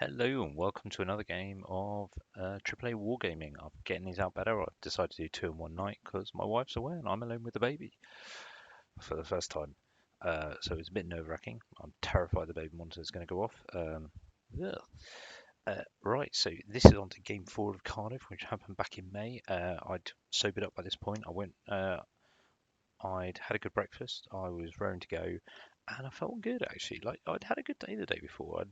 Hello and welcome to another game of AAA Wargaming. I'm getting these out better. I've decided to do two in one night because my wife's away and I'm alone with the baby for the first time. So it's a bit nerve-wracking. I'm terrified the baby monitor is going to go off. Ugh. Right, so this is on to Game 4 of Cardiff, which happened back in May. I'd sobered up by this point. I'd had a good breakfast. I was raring to go, and I felt good actually. Like I'd had a good day the day before.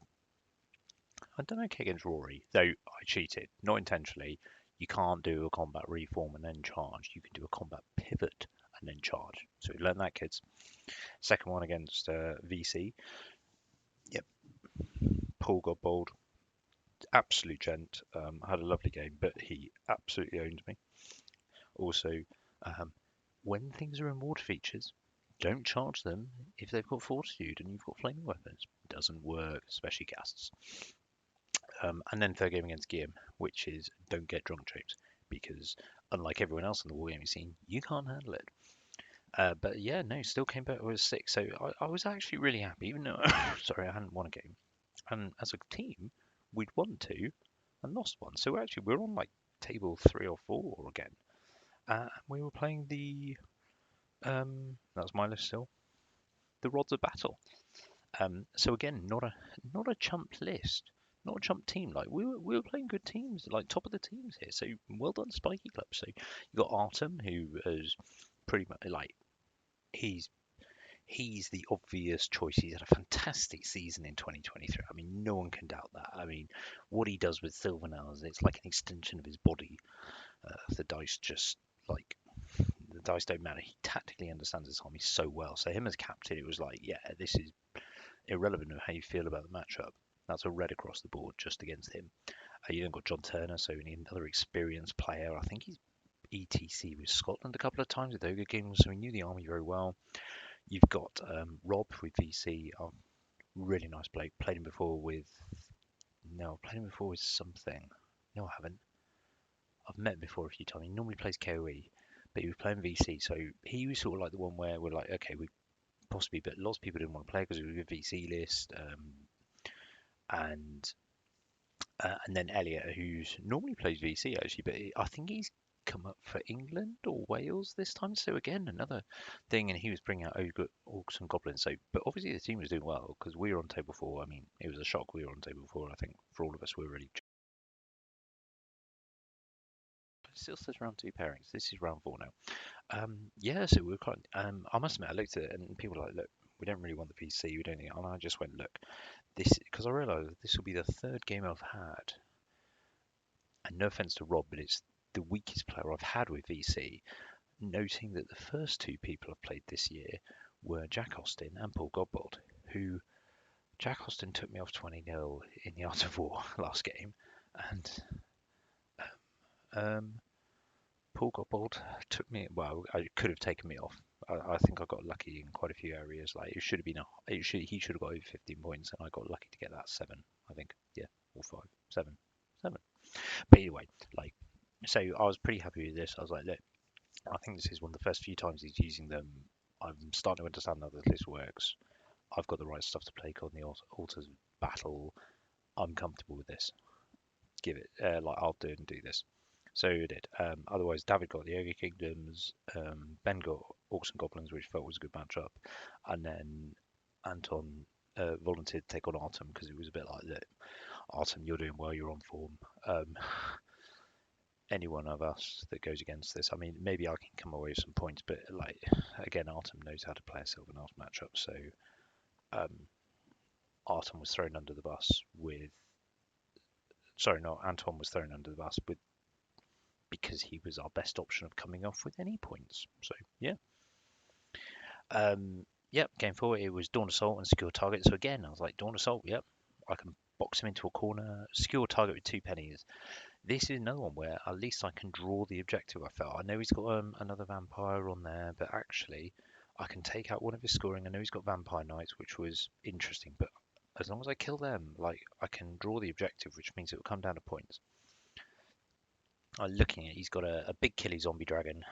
I'd done okay against Rory, though I cheated, not intentionally. You can't do a combat reform and then charge. You can do a combat pivot and then charge. So we learned that, kids. Second one against VC. Yep, Paul got bold. Absolute gent. Had a lovely game, but he absolutely owned me. Also, um, when things are in water features, don't charge them if they've got fortitude and you've got flaming weapons. Doesn't work, especially casts. And then third game against Guillaume, which is don't get drunk, James, because unlike everyone else in the wargaming scene, you can't handle it. But yeah, no, still came back with 6. So I was actually really happy, even though, sorry, I hadn't won a game. And as a team, we'd won 2 and lost 1. So actually, we're on like table 3 or 4 again. We were playing that's my list still, the Rods of Battle. So again, not a chump list, not a chump team. Like we were playing good teams, like top of the teams here. So well done, Spiky Club. So you got Artem, who is pretty much like he's he's the obvious choice. He's had a fantastic season in 2023. I mean, no one can doubt that. I mean, what he does with Sylvanels, it's like an extension of his body. The dice just like the dice don't matter. He tactically understands his army so well. So him as captain, it was like, yeah, this is irrelevant of how you feel about the matchup. That's a red across the board just against him. You then got John Turner, so we need another experienced player. I think he's ETC with Scotland a couple of times with Ogre Games, so he knew the army very well. You've got Rob with VC, really nice bloke. Played him before with played him before with something. No, I haven't. I've met him before a few times. He normally plays KOE, but he was playing VC, so he was sort of like the one where we're like, okay, we possibly, but lots of people didn't want to play because it was a VC list. And then Elliot, who's normally plays VC actually, but I think he's come up for England or Wales this time. So again, another thing, and he was bringing out Orcs and Goblins. So, but obviously the team was doing well because we were on table 4. I mean, it was a shock we were on table 4. I think for all of us, we were really. But it still says round 2 pairings. This is round 4 now. Yeah, so we were quite. I must admit, I looked at it and people were like, look, we don't really want the PC. We don't think. And I just went, look, this because I realised this will be the third game I've had. And no offense to Rob, but it's the weakest player I've had with VC, noting that the first 2 people I've played this year were Jack Austin and Paul Godbold, who Jack Austin took me off 20-0 in the Art of War last game, and um, Paul Godbold took me. Well, I could have taken me off. I think I got lucky in quite a few areas. Like it should have been he should have got over 15 points, and I got lucky to get that 7. I think, yeah, or 5, 7, 7. But anyway, like so I was pretty happy with this. I was like, look, I think this is one of the first few times he's using them. I'm starting to understand how this list works. I've got the right stuff to play on the Altars Battle. I'm comfortable with this. Give it, like, I'll do it and do this. So he did. Otherwise, David got the Ogre Kingdoms. Ben got Orcs and Goblins, which felt was a good matchup. And then Anton volunteered to take on Artem because it was a bit like that. Artem, you're doing well. You're on form. Any one of us that goes against this. I mean, maybe I can come away with some points, but like again, Artem knows how to play a Sylvan's matchup, so um, Artem was thrown under the bus with. Sorry, no, Anton was thrown under the bus with because he was our best option of coming off with any points. So yeah, yep. Game 4, it was Dawn Assault and secure target. So again, I was like Dawn Assault. Yep, I can box him into a corner, secure target with 2 pennies. This is another one where at least I can draw the objective. I felt I know he's got another vampire on there, but actually I can take out one of his scoring. I know he's got vampire knights, which was interesting, but as long as I kill them, like I can draw the objective, which means it will come down to points. I'm looking at he's got a big killy zombie dragon,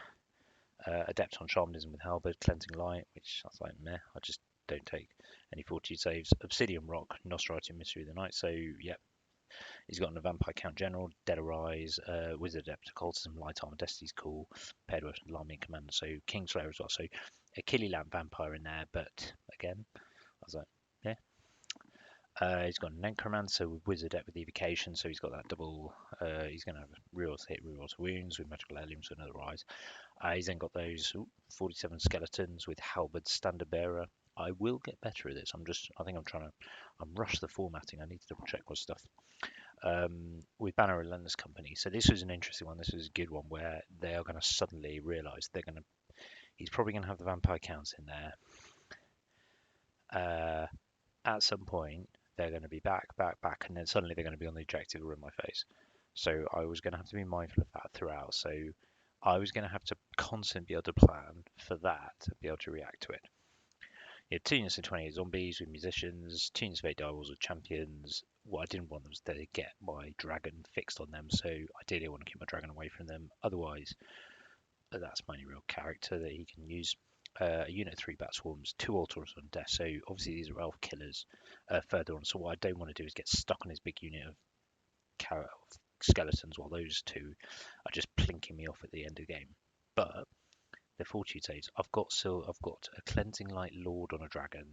adept on shamanism with halberd, cleansing light, which I was like meh. I just don't take any fortitude saves. Obsidian rock, Nosferatu mystery of the night. So yeah, He's got a Vampire Count General, Dead Arise, Wizard Adept, Occultism, Light Armor, Destiny's Call, paired with Alarming Commander, so Kingslayer as well. So a Killy Lamp Vampire in there, but again, I was like, yeah. He's got a Necromancer with Wizard Adept with Evocation, so he's got that double. He's going to have reroll to hit, reroll to wounds with Magical Heirlooms, so another rise. He's then got those 47 skeletons with Halberd Standard Bearer. I will get better at this. I think I'm rush the formatting. I need to double check what stuff. With Banner Relentless Company. So this was an interesting one. This was a good one where they are going to suddenly realise he's probably going to have the vampire counts in there. At some point, they're going to be back, and then suddenly they're going to be on the objective or in my face. So I was going to have to be mindful of that throughout. So I was going to have to constantly be able to plan for that to be able to react to it. You had 2 units of 28 zombies with musicians, 2 units of 8 direwolves with champions. What I didn't want them was to get my dragon fixed on them, so ideally I want to keep my dragon away from them. Otherwise, that's my only real character that he can use. A unit of 3 bat swarms, 2 altars on death. So obviously these are elf killers further on. So what I don't want to do is get stuck on his big unit of skeletons while those 2 are just plinking me off at the end of the game. But the fortitude saves. I've got a cleansing light lord on a dragon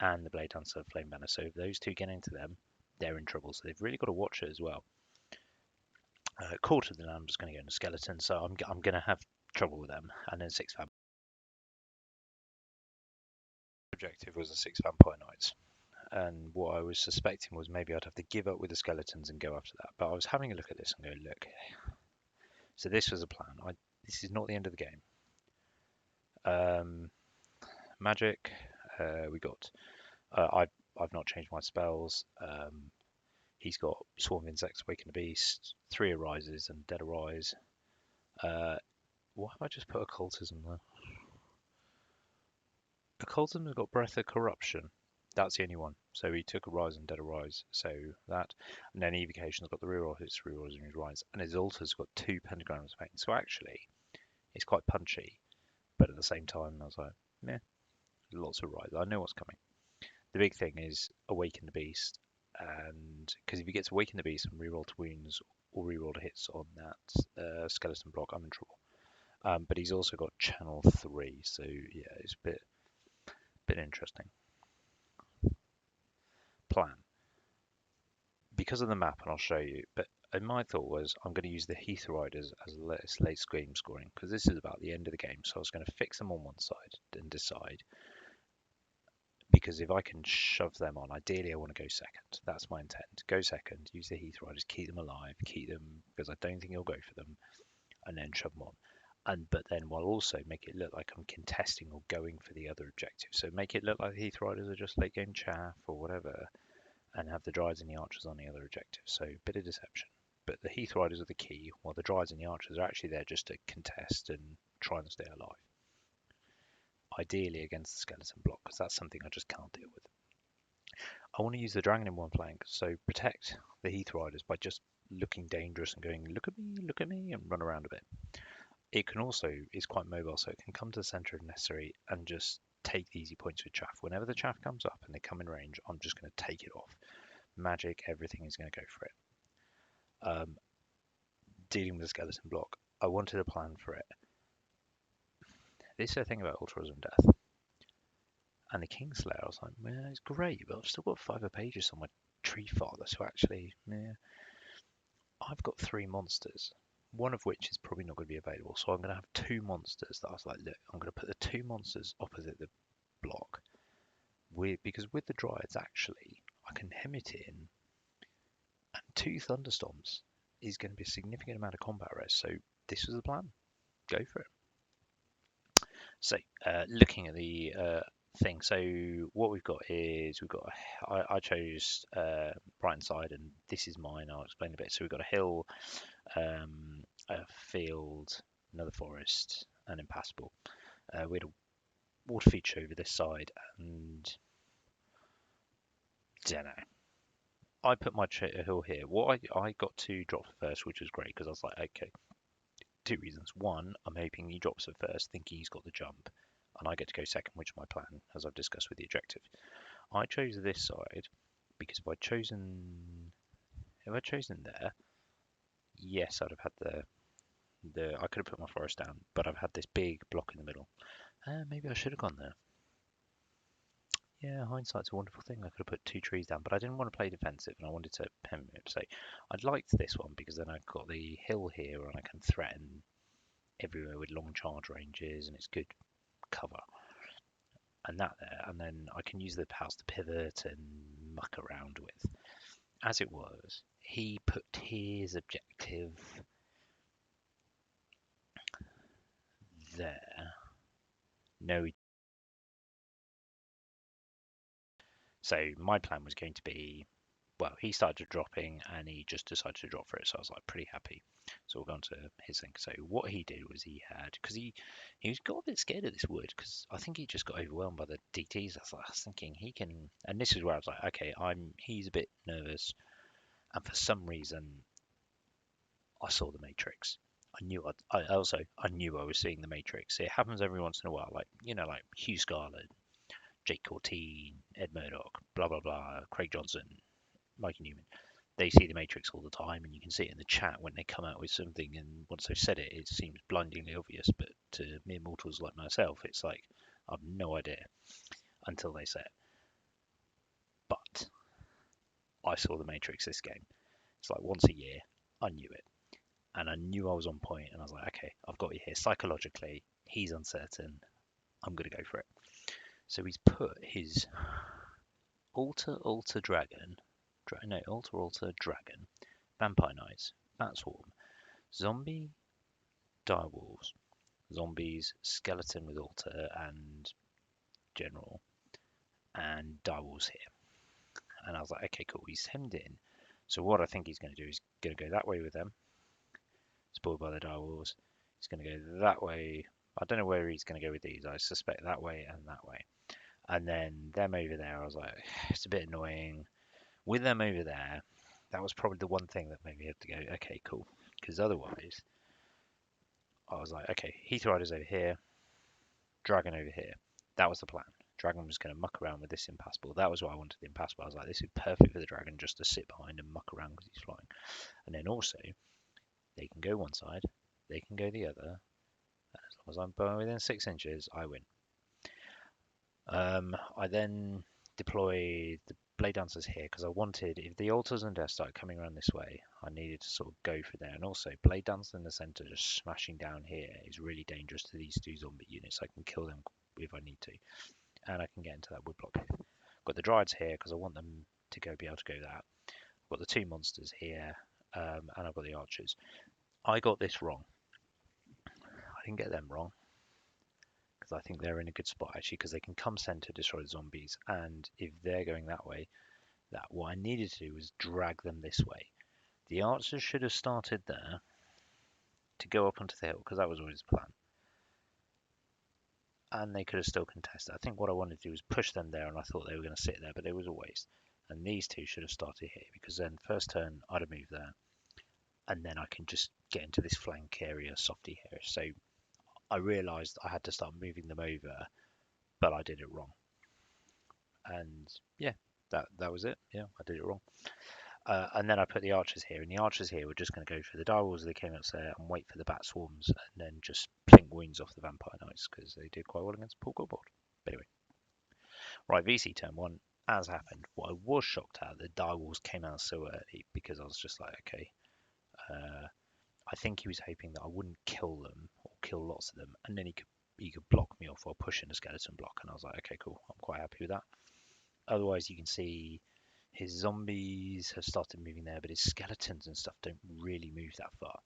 and the blade dancer flame banner. So if those 2 get into them, they're in trouble. So they've really got to watch it as well. Quarter of the land is going to go into skeletons, so I'm going to have trouble with them. And then 6 vampire. Objective was the 6 vampire knights. And what I was suspecting was maybe I'd have to give up with the skeletons and go after that. But I was having a look at this and go, look. So this was a plan. This is not the end of the game. Magic. We got. I've not changed my spells. He's got Swarm of Insects, Awaken the Beast, 3 Arises and Dead Arise. Why have I just put Occultism there? Occultism has got Breath of Corruption. That's the only one. So he took a Rise and Dead Arise. So that. And then Evocation's got the reroll hits, rerolls and his Rise. And his Altar's got 2 Pentagrams of Pain. So actually, it's quite punchy. But at the same time, I was like, meh, lots of Rise. I know what's coming. The big thing is Awaken the Beast. And because if he gets Awaken the Beast and reroll to wounds or reroll to hits on that skeleton block, I'm in trouble. But he's also got Channel 3. So yeah, it's a bit interesting. Plan. Because of the map, and I'll show you, but my thought was I'm going to use the Heath Riders as late game scoring because this is about the end of the game. So I was going to fix them on one side and decide because if I can shove them on, ideally I want to go second. That's my intent. Go second, use the Heath Riders, keep them alive, keep them because I don't think he'll go for them, and then shove them on. But then while also make it look like I'm contesting or going for the other objective. So make it look like the Heath Riders are just late game chaff or whatever. And have the Dryas and the Archers on the other objectives. So a bit of deception. But the Heath Riders are the key, while the Dryas and the Archers are actually there just to contest and try and stay alive. Ideally against the skeleton block, because that's something I just can't deal with. I want to use the Dragon in one flank, so protect the Heath Riders by just looking dangerous and going, look at me, and run around a bit. It can also, is quite mobile, so it can come to the centre if necessary and just take the easy points with chaff. Whenever the chaff comes up and they come in range, I'm just going to take it off. Magic, everything is going to go for it. Dealing with the skeleton block, I wanted a plan for it. This is the thing about Ultras and Death. And the Kingslayer, I was like, man, it's great, but I've still got 5 pages on my tree father, so actually, I've got 3 monsters, one of which is probably not going to be available, so I'm going to have 2 monsters that I was like, look, I'm going to put the 2 monsters opposite the block, because with the Dryads, actually, I can hem it in, and 2 Thunderstorms is going to be a significant amount of combat rest, so this was the plan. Go for it. So, looking at the thing, so what we've got is I chose Brighton Side, and this is mine. I'll explain a bit. So we've got a hill, a field, another forest, and impassable. We had a water feature over this side, and don't know. I put my hill here. What I got to drop first, which was great because I was like, okay, 2 reasons. One, I'm hoping he drops it first, thinking he's got the jump, and I get to go second, which is my plan, as I've discussed with the objective. I chose this side because if I'd chosen If I'd chosen there, yes, I'd have had the I could have put my forest down, but I've had this big block in the middle. Maybe I should have gone there. Yeah, hindsight's a wonderful thing. I could have put 2 trees down, but I didn't want to play defensive, and I wanted to pen it. So I'd liked this one because then I've got the hill here, and I can threaten everywhere with long charge ranges, and it's good cover. And that there, and then I can use the house to pivot and muck around with. As it was, he put his objective there. No, so my plan was going to be, well, he started dropping and he just decided to drop for it. So I was like pretty happy. So we'll go on to his thing. So what he did was because he was got a bit scared of this wood because I think he just got overwhelmed by the DTs. I was thinking he can, and this is where I was like, okay, he's a bit nervous, and for some reason I saw the Matrix. I knew I was seeing the Matrix. It happens every once in a while, like like Hugh Scarlett, Jake Corteen, Ed Murdoch, blah blah blah, Craig Johnson, Mikey Newman. They see the Matrix all the time, and you can see it in the chat when they come out with something. And once they've said it, it seems blindingly obvious. But to mere mortals like myself, it's like I've no idea until they say it. But I saw the Matrix this game. It's like once a year. I knew it, and I knew I was on point. And I was like, okay, I've got you here. Psychologically, he's uncertain. I'm gonna go for it. So he's put his altar dragon, altar dragon, vampire knights, bat swarm, zombie, direwolves, zombies, skeleton with altar and general, and direwolves here. And I was like, okay, cool. He's hemmed in. So what I think he's going to do is going to go that way with them, spoiled by the direwolves. He's going to go that way. I don't know where he's going to go with these. I suspect that way and that way. And then them over there, I was like, it's a bit annoying. With them over there, that was probably the one thing that made me have to go, okay, cool. Because otherwise, I was like, okay, Heath Rider's over here, Dragon over here. That was the plan. Dragon was going to muck around with this impassable. That was what I wanted the impassable. I was like, this is perfect for the dragon just to sit behind and muck around because he's flying. And then also, they can go one side, they can go the other. And as long as I'm within 6 inches, I win. I then deployed the blade dancers here because I wanted, if the altars and death started coming around this way, I needed to sort of go for there. And also, blade dancer in the center just smashing down here is really dangerous to these 2 zombie units. I can kill them if I need to, and I can get into that woodblock here. Got the Dryads here because I want them to be able to go that. I've got the 2 monsters here, and I've got the archers. I got this wrong. I didn't get them wrong because I think they're in a good spot actually because they can come center, destroy the zombies, and if they're going that way, what I needed to do was drag them this way. The archers should have started there to go up onto the hill because that was always the plan. And they could have still contested. I think what I wanted to do was push them there, and I thought they were going to sit there, but it was a waste. And these 2 should have started here because then first turn I'd have moved there, and then I can just get into this flank area, softy here. So I realised I had to start moving them over, but I did it wrong. And yeah, that was it. Yeah, I did it wrong. And then I put the archers here, and the archers here were just going to go for the direwolves as they came up there and wait for the bat swarms, and then just plink wounds off the vampire knights because they did quite well against Paul Goldboard. But anyway, right, VC turn 1, as happened. What I was shocked at, the direwolves came out so early because I was just like, okay, I think he was hoping that I wouldn't kill them or kill lots of them, and then he could block me off while pushing a skeleton block, and I was like, okay, cool, I'm quite happy with that. Otherwise, you can see his zombies have started moving there, but his skeletons and stuff don't really move that far.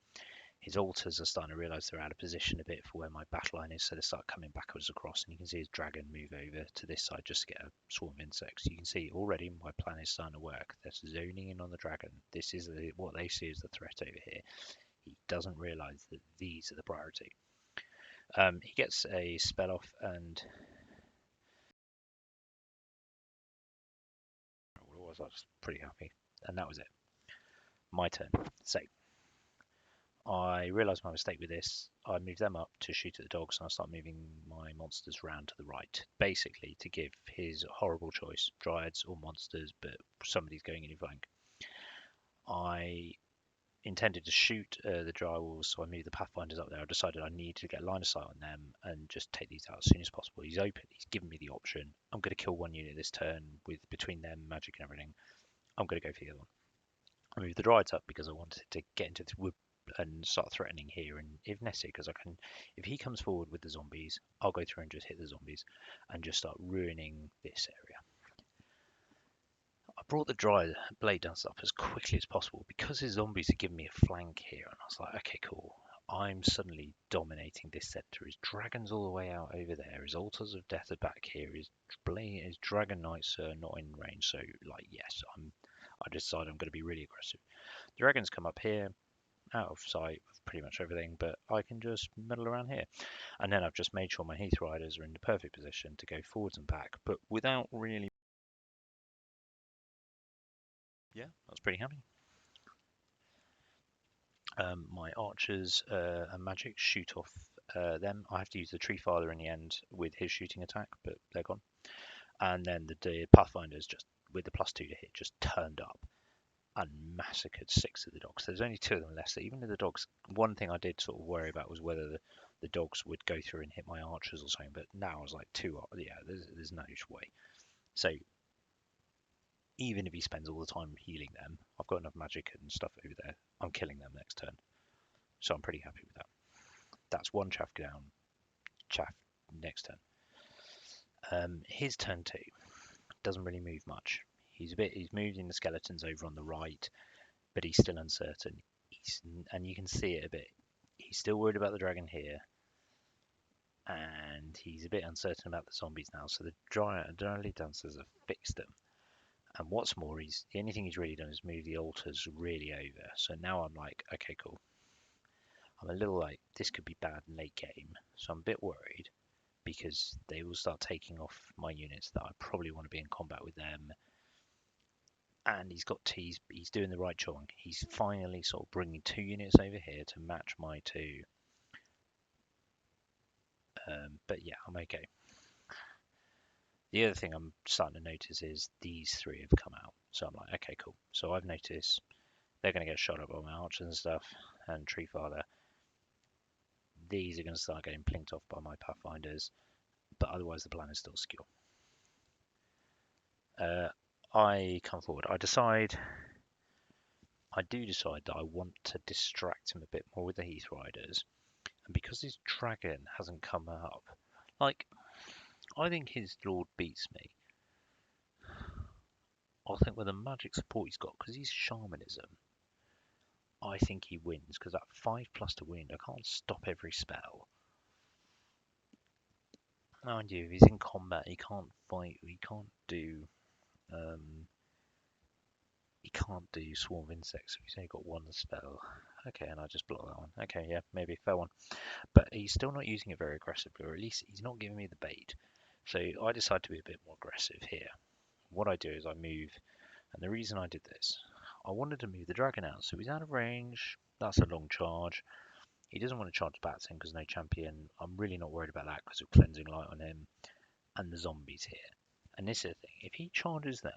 His altars are starting to realise they're out of position a bit for where my battle line is, so they start coming backwards across, and you can see his dragon move over to this side just to get a swarm of insects. You can see already my plan is starting to work. They're zoning in on the dragon. This is what they see as the threat over here. He doesn't realise that these are the priority. He gets a spell off, and I was pretty happy, and that was it. My turn. So I realised my mistake with this. I moved them up to shoot at the dogs, and I start moving my monsters round to the right, basically to give his horrible choice, dryads or monsters, but somebody's going in your flank. I intended to shoot the drywalls, so I moved the pathfinders up there. I decided I need to get line of sight on them and just take these out as soon as possible. He's open. He's given me the option. I'm going to kill one unit this turn with between them magic and everything. I'm going to go for the other one. I moved the Dryads up because I wanted to get into this wood and start threatening here, and if necessary, because I can. If he comes forward with the zombies, I'll go through and just hit the zombies and just start ruining this area. I brought the blade dance up as quickly as possible because his zombies had given me a flank here, and I was like, okay, cool. I'm suddenly dominating this sector. His dragons all the way out over there. His altars of death are back here. His dragon knights are not in range. So, like, yes, I decide I'm going to be really aggressive. Dragons come up here, out of sight of pretty much everything, but I can just meddle around here. And then I've just made sure my Heath Riders are in the perfect position to go forwards and back, but without really. Yeah, I was pretty happy. My archers and magic shoot off them. I have to use the tree father in the end with his shooting attack, but they're gone. And then the pathfinders just with the +2 to hit just turned up and massacred 6 of the dogs. There's only 2 of them left. So even if the dogs, one thing I did sort of worry about was whether the dogs would go through and hit my archers or something. But now I was like 2. Yeah, there's no way. So even if he spends all the time healing them, I've got enough magic and stuff over there. I'm killing them next turn. So I'm pretty happy with that. That's 1 chaff down. Chaff next turn. His turn 2 doesn't really move much. He's moving the skeletons over on the right, but he's still uncertain. And you can see it a bit. He's still worried about the dragon here, and he's a bit uncertain about the zombies now. So the Dryad dancers have fixed them. And what's more, the only thing he's really done is move the altars really over. So now I'm like, okay, cool. I'm a little like, this could be bad in late game. So I'm a bit worried because they will start taking off my units that I probably want to be in combat with them. And he's doing the right job. He's finally sort of bringing 2 units over here to match my 2. But yeah, I'm okay. The other thing I'm starting to notice is these 3 have come out. So I'm like, okay, cool. So I've noticed they're going to get shot up by my archers and stuff, and Tree Father. These are going to start getting plinked off by my Pathfinders, but otherwise the plan is still secure. I come forward. I do decide that I want to distract him a bit more with the Heath Riders, and because his dragon hasn't come up, like, I think his lord beats me. I think with the magic support he's got, because he's shamanism, I think he wins, because that 5+ to wound, I can't stop every spell. Mind you, if he's in combat, he can't fight, he can't do Swarm of Insects, so he's only got 1 spell. Okay, and I just block that one. Okay, yeah, maybe fair one. But he's still not using it very aggressively, or at least he's not giving me the bait. So I decide to be a bit more aggressive here. What I do is I move, and the reason I did this, I wanted to move the dragon out, so he's out of range. That's a long charge. He doesn't want to charge bats in because no champion. I'm really not worried about that because of cleansing light on him and the zombies here. And this is the thing, if he charges them,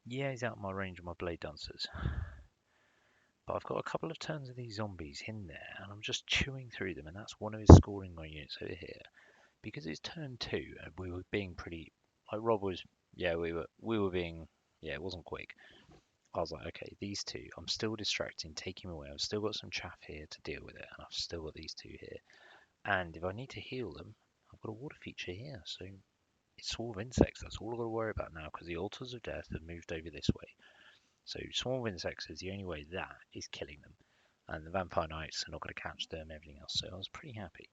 yeah, he's out of my range of my blade dancers. But I've got a couple of turns of these zombies in there, and I'm just chewing through them, and that's one of his scoring my units over here. Because it's turn 2, and we were being pretty, like Rob was, yeah, we were being, yeah, it wasn't quick. I was like, okay, these 2, I'm still distracting, taking them away. I've still got some chaff here to deal with it, and I've still got these 2 here. And if I need to heal them, I've got a water feature here, so it's Swarm of Insects. That's all I've got to worry about now, because the Altars of Death have moved over this way. So Swarm of Insects is the only way that is killing them. And the Vampire Knights are not going to catch them and everything else, so I was pretty happy.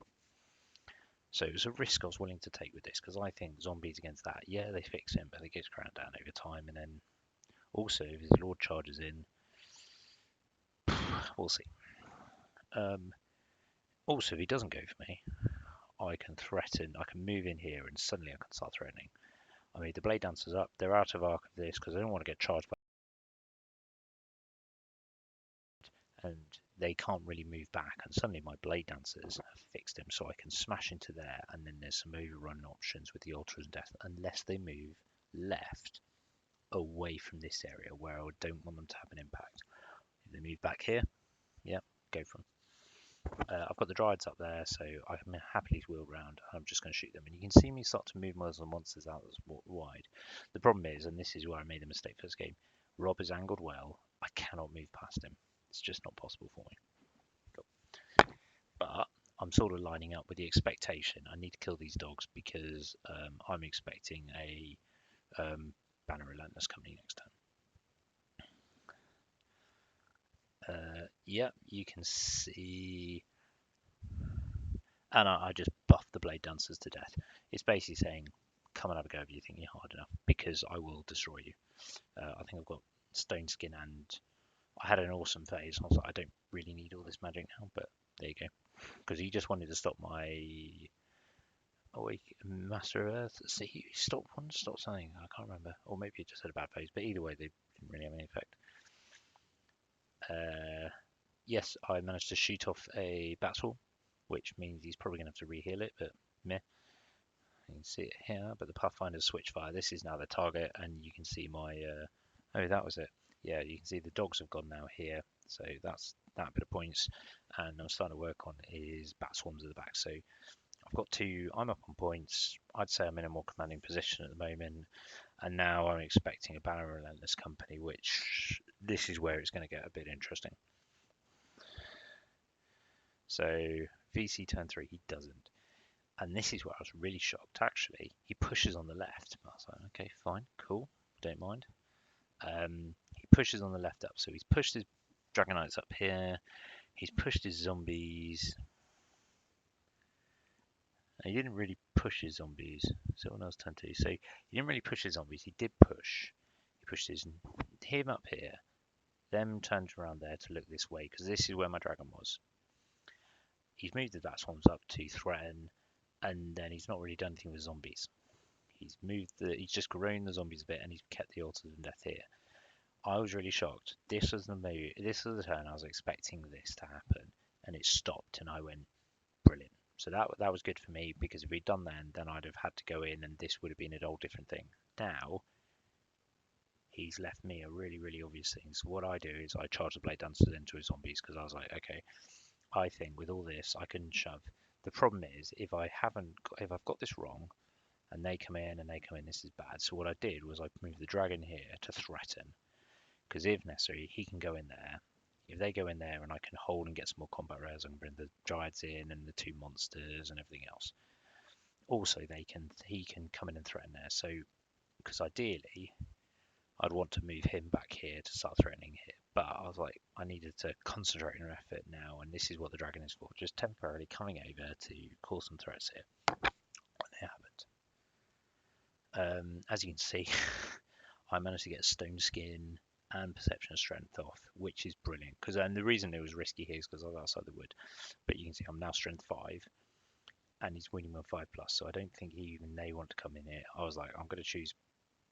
So it was a risk I was willing to take with this, because I think zombies against that, yeah, they fix him, but they get cracked down over time, and then also if his Lord charges in, we'll see. Also, if he doesn't go for me, I can threaten, I can move in here, and suddenly I can start threatening. I mean, the Blade Dancers up, they're out of arc of this, because they don't want to get charged by, and they can't really move back, and suddenly my Blade Dancers have fixed him, so I can smash into there, and then there's some overrun options with the Altar of Death, unless they move left. away from this area where I don't want them to have an impact. If they move back here, yeah, go for them. I've got the Dryads up there, so I can happily wheel round. I'm just going to shoot them. And you can see me start to move my monsters out wide. The problem is, and this is where I made the mistake first game, Rob is angled well. I cannot move past him. It's just not possible for me. Cool. But I'm sort of lining up with the expectation. I need to kill these dogs because I'm expecting a Banner Relentless company next turn. Yeah, you can see, and I just buffed the Blade Dancers to death. It's basically saying, come and have a go if you think you're hard enough, because I will destroy you. I think I've got Stone Skin, and I had an awesome phase. I was like, I don't really need all this magic now, but there you go. Because he just wanted to stop my Master of Earth. See, he wanted to stop something. I can't remember, or maybe he just had a bad phase. But either way, they didn't really have any effect. Yes, I managed to shoot off a battle, which means he's probably going to have to reheal it, but meh. You can see it here, but the Pathfinder's Switchfire, this is now the target, and you can see my, oh, that was it. Yeah, you can see the dogs have gone now here, so that's that bit of points, and I'm starting to work on is Bat Swarms at the back. So I've got two, I'm up on points. I'd say I'm in a more commanding position at the moment, and now I'm expecting a Banner Relentless company, which this is where it's going to get a bit interesting. So VC turn 3, he doesn't. And this is where I was really shocked, actually. He pushes on the left. I was like, okay, fine, cool, don't mind. He pushes on the left up. So he's pushed his Dragonites up here. He's pushed his zombies. And he didn't really push his zombies. Someone else turned to. So he didn't really push his zombies. He did push. He pushed him up here. Them turned around there to look this way, because this is where my dragon was. He's moved the Bat Swarms up to threaten, and then he's not really done anything with zombies. He's just grown the zombies a bit, and he's kept the altars of death here. I was really shocked. This was the move. This was the turn I was expecting this to happen, and it stopped, and I went brilliant. So that was good for me, because if we'd done that, then I'd have had to go in, and this would have been a whole different thing. Now he's left me a really, really obvious thing. So what I do is I charge the Blade Dancers into his zombies, because I was like, okay, I think with all this I can shove. The problem is if I've got this wrong, and they come in, this is bad. So what I did was I moved the dragon here to threaten, because if necessary, he can go in there. If they go in there and I can hold and get some more combat rares, I can bring the Dryads in and the two monsters and everything else. Also, he can come in and threaten there. So, because ideally, I'd want to move him back here to start threatening here. But I was like, I needed to concentrate on effort now, and this is what the dragon is for, just temporarily coming over to cause some threats here. And it happened. As you can see, I managed to get Stone Skin and Perception of Strength off, which is brilliant. And the reason it was risky here is because I was outside the wood. But you can see I'm now Strength 5, and he's winning on 5+. So I don't think even they want to come in here. I was like, I'm going to choose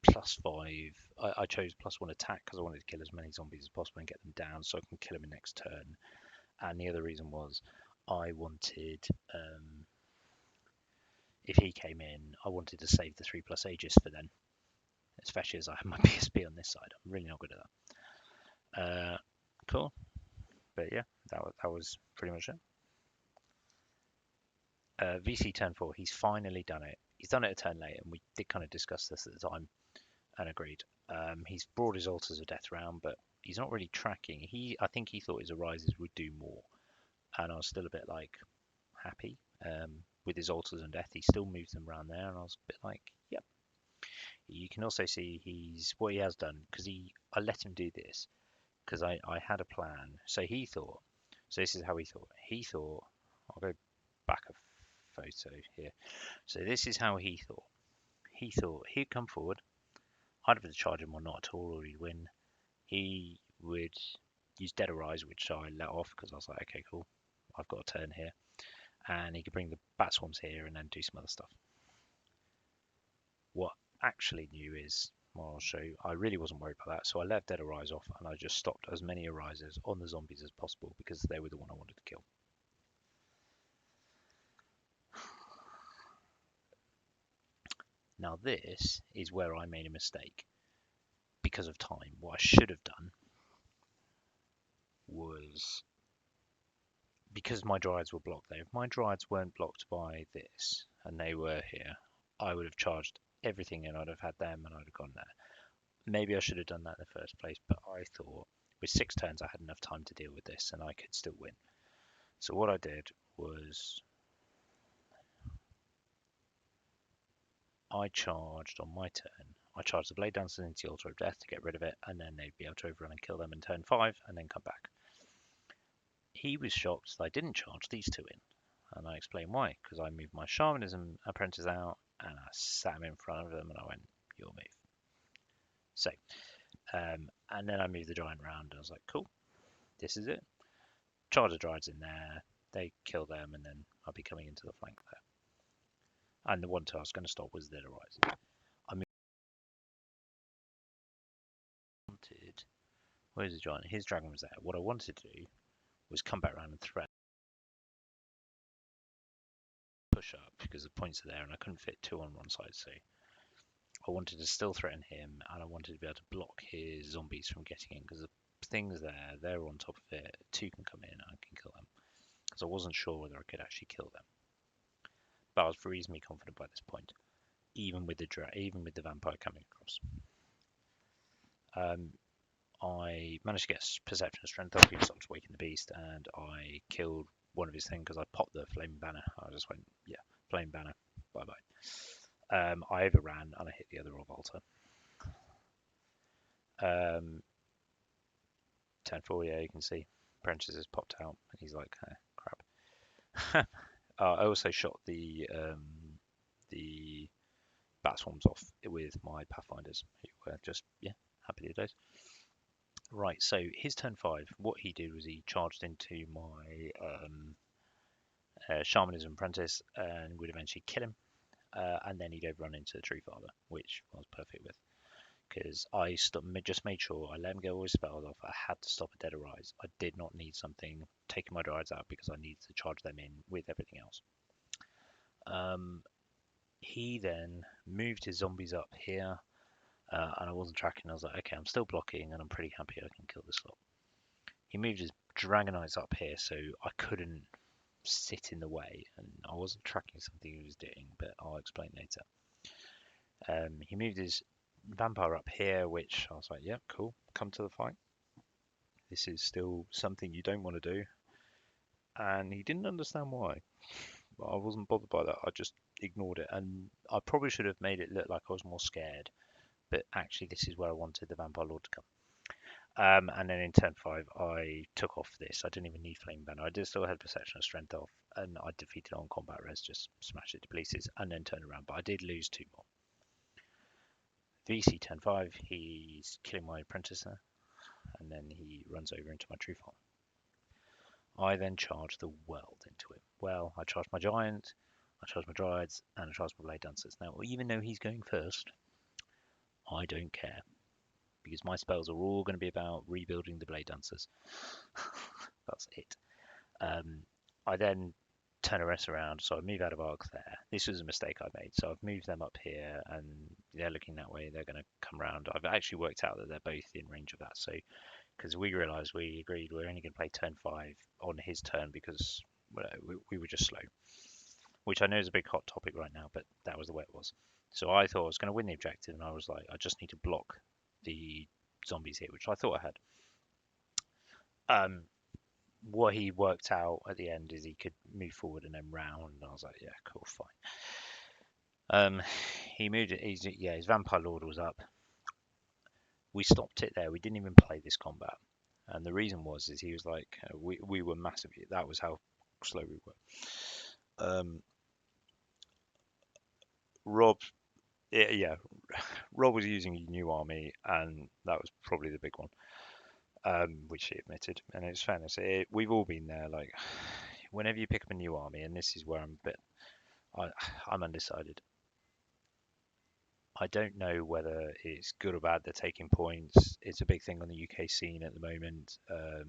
+5. I chose +1 attack because I wanted to kill as many zombies as possible and get them down so I can kill them in next turn. And the other reason was I wanted, if he came in, I wanted to save the 3+ Aegis for then, especially as I have my PSP on this side. I'm really not good at that. Cool. But yeah, that was pretty much it. VC turn 4, he's finally done it. He's done it a turn late, and we did kind of discuss this at the time and agreed. He's brought his altars of death round, but he's not really tracking. I think he thought his arises would do more, and I was still a bit like happy with his altars and death. He still moves them around there, and I was a bit like, yep. You can also see what he has done, because I let him do this because I had a plan. So this is how he thought. I'll go back a photo here. So this is how he thought. He thought he'd come forward, I'd have to charge him or not at all, or he'd win. He would use Dead Arise, which I let off because I was like, okay, cool, I've got a turn here. And he could bring the Bat Swarms here and then do some other stuff. What actually new is, well, I'll show you, I really wasn't worried about that, so I left Dead Arise off and I just stopped as many Arises on the zombies as possible because they were the one I wanted to kill. Now this is where I made a mistake. because of time. What I should have done was, because my Dryads were blocked there, if my Dryads weren't blocked by this and they were here, I would have charged everything and I'd have had them and I'd have gone there. Maybe I should have done that in the first place, but I thought with 6 turns I had enough time to deal with this and I could still win. So what I did was I charged on my turn. I charged the Blade Dancers into the Altar of Death to get rid of it, and then they'd be able to overrun and kill them in turn 5 and then come back. He was shocked that I didn't charge these 2 in, and I explained why. Because I moved my Shamanism Apprentice out and I sat him in front of them and I went, your move. So, and then I moved the Giant round and I was like, cool, this is it. Charge the Dryads in there, they kill them, and then I'll be coming into the flank there. And the one I was going to stop was the Rise. I wanted, where's the Giant? His dragon was there. What I wanted to do was come back around and threat push up because the points are there and I couldn't fit 2 on one side, so I wanted to still threaten him and I wanted to be able to block his zombies from getting in because the things there, they're on top of it. 2 can come in and I can kill them because I wasn't sure whether I could actually kill them. But I was reasonably confident by this point, even with the vampire coming across. I managed to get perception of strength up. He stopped waking the beast, and I killed one of his things because I popped the flame banner. I just went, yeah, flame banner, bye bye. I overran and I hit the other Revolter. Turn 4, yeah, you can see Prentice has popped out, and he's like, crap. I also shot the bat swarms off with my Pathfinders, who were just, yeah, happy days. Right, so his turn 5, what he did was he charged into my Shamanism Apprentice and would eventually kill him. And then he'd overrun into the Tree Father, which I was perfect with. Because I just made sure I let him get all his spells off. I had to stop a Dead Arise. I did not need something taking my Dryads out because I needed to charge them in with everything else. He then moved his zombies up here, and I wasn't tracking. I was like, okay, I'm still blocking, and I'm pretty happy I can kill this lot. He moved his Dragonites up here, so I couldn't sit in the way, and I wasn't tracking something he was doing, but I'll explain later. He moved his Vampire up here, which I was like, yeah, cool, come to the fight. This is still something you don't want to do. And he didn't understand why. I wasn't bothered by that. I just ignored it. And I probably should have made it look like I was more scared. But actually, this is where I wanted the Vampire Lord to come. And then in turn 5, I took off this. I didn't even need Flame Banner. I did still have Perception of Strength off. And I defeated on combat res, just smashed it to pieces. And then turned around. But I did lose 2 more. VC turn 5, he's killing my apprentice there, and then he runs over into my tree farm. I then charge the world into him. Well, I charge my giant, I charge my dryads, and I charge my blade dancers. Now, even though he's going first, I don't care, because my spells are all going to be about rebuilding the blade dancers. That's it. I then turn the rest around, so I move out of arc there. This was a mistake I made, so I've moved them up here, and they're looking that way. They're going to come around. I've actually worked out that they're both in range of that, so because we realised, we agreed we're only going to play turn 5 on his turn because we were just slow, which I know is a big hot topic right now, but that was the way it was. So I thought I was going to win the objective, and I was like, I just need to block the zombies here, which I thought I had. What he worked out at the end is he could move forward and then round, and I was like, yeah, cool, fine. He moved it. His Vampire Lord was up. We stopped it there. We didn't even play this combat, and the reason was he was like, we were massively. That was how slow we were. Rob, yeah, Rob was using a new army, and that was probably the big one, which he admitted. And it's fairness, we've all been there. Like, whenever you pick up a new army, and this is where I'm undecided. I don't know whether it's good or bad they're taking points. It's a big thing on the UK scene at the moment. I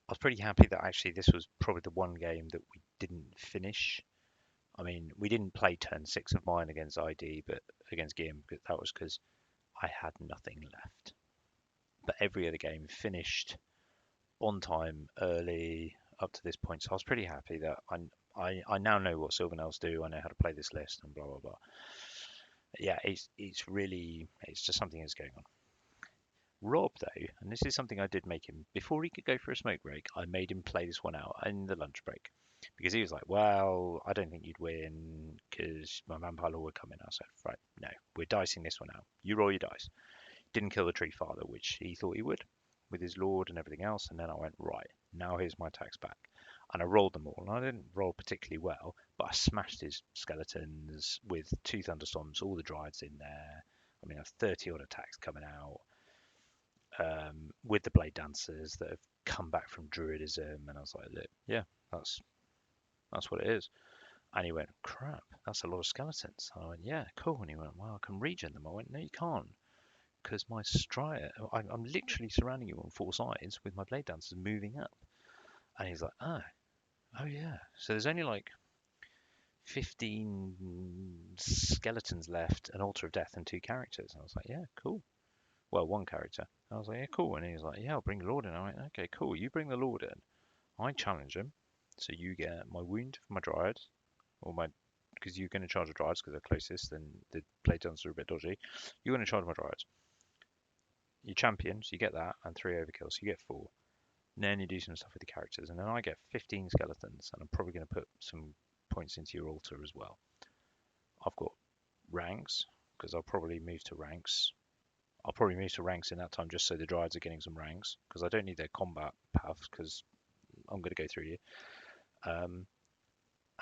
was pretty happy that actually this was probably the one game that we didn't finish. I mean, we didn't play turn 6 of mine against ID, but against Game, that was because I had nothing left. But every other game finished on time, early, up to this point. So I was pretty happy that I now know what Sylvanels do. I know how to play this list and blah blah blah. Yeah, it's really it's just something that's going on. Rob though, and this is something I did make him before he could go for a smoke break. I made him play this one out in the lunch break because he was like, "Well, I don't think you'd win because my vampire lord would come in." I said, "Right, no, we're dicing this one out. You roll your dice." Didn't kill the tree father, which he thought he would with his lord and everything else. And then I went, right, now here's my attacks back. And I rolled them all. And I didn't roll particularly well, but I smashed his skeletons with two thunderstorms, all the dryads in there. I mean, I have 30 odd attacks coming out with the blade dancers that have come back from druidism. And I was like, look, yeah, that's what it is. And he went, crap, that's a lot of skeletons. And I went, yeah, cool. And he went, well, I can regen them. I went, no, you can't. Because my strider, I'm literally surrounding you on four sides with my blade dancers moving up. And he's like, oh yeah. So there's only like 15 skeletons left, an altar of death, and two characters. And I was like, yeah, cool. Well, one character. I was like, yeah, cool. And he was like, yeah, I'll bring the Lord in. I went, okay, cool. You bring the Lord in. I challenge him. So you get my wound for my dryad, or my because you're going to charge the dryads because they're closest, and the blade dancers are a bit dodgy. You're going to charge my dryads. You champion, so you get that, and three overkills, so you get four. And then you do some stuff with the characters, and then I get 15 skeletons, and I'm probably going to put some points into your altar as well. I've got ranks, because I'll probably move to ranks. I'll probably move to ranks in that time just so the Dryads are getting some ranks, because I don't need their combat path, because I'm going to go through you.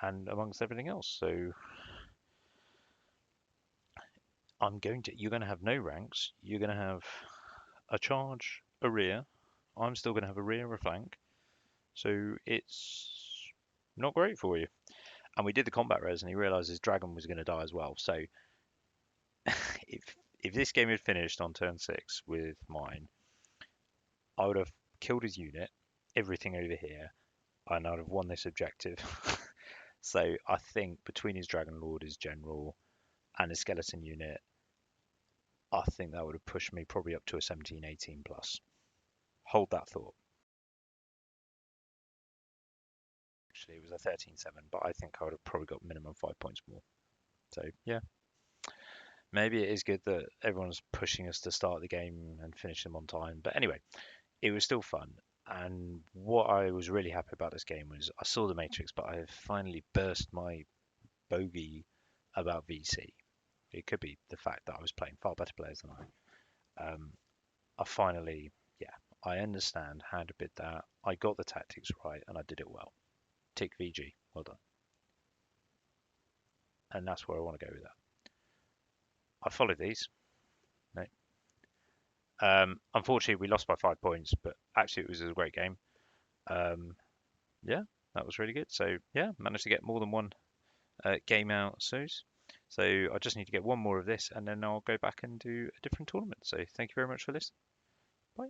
And amongst everything else, so you're going to have no ranks. You're going to have a charge, a rear. I'm still going to have a rear, a flank. So it's not great for you. And we did the combat res, and he realised his dragon was going to die as well. So if this game had finished on turn 6 with mine, I would have killed his unit, everything over here, and I'd have won this objective. So I think between his dragon lord, his general, and his skeleton unit, I think that would have pushed me probably up to a 17, 18 plus. Hold that thought. Actually, it was a 13-7, but I think I would have probably got minimum 5 points more. So yeah, maybe it is good that everyone's pushing us to start the game and finish them on time. But anyway, it was still fun. And what I was really happy about this game was I saw the Matrix, but I have finally burst my bogey about VC. It could be the fact that I was playing far better players than I. I finally, yeah, I understand how to bid that. I got the tactics right and I did it well. Tick VG, well done. And that's where I want to go with that. I followed these. No. Unfortunately, we lost by 5 points, but actually, it was a great game. Um, yeah, that was really good. So, yeah, managed to get more than one game out soon. So, I just need to get one more of this and then I'll go back and do a different tournament. So, thank you very much for listening. Bye.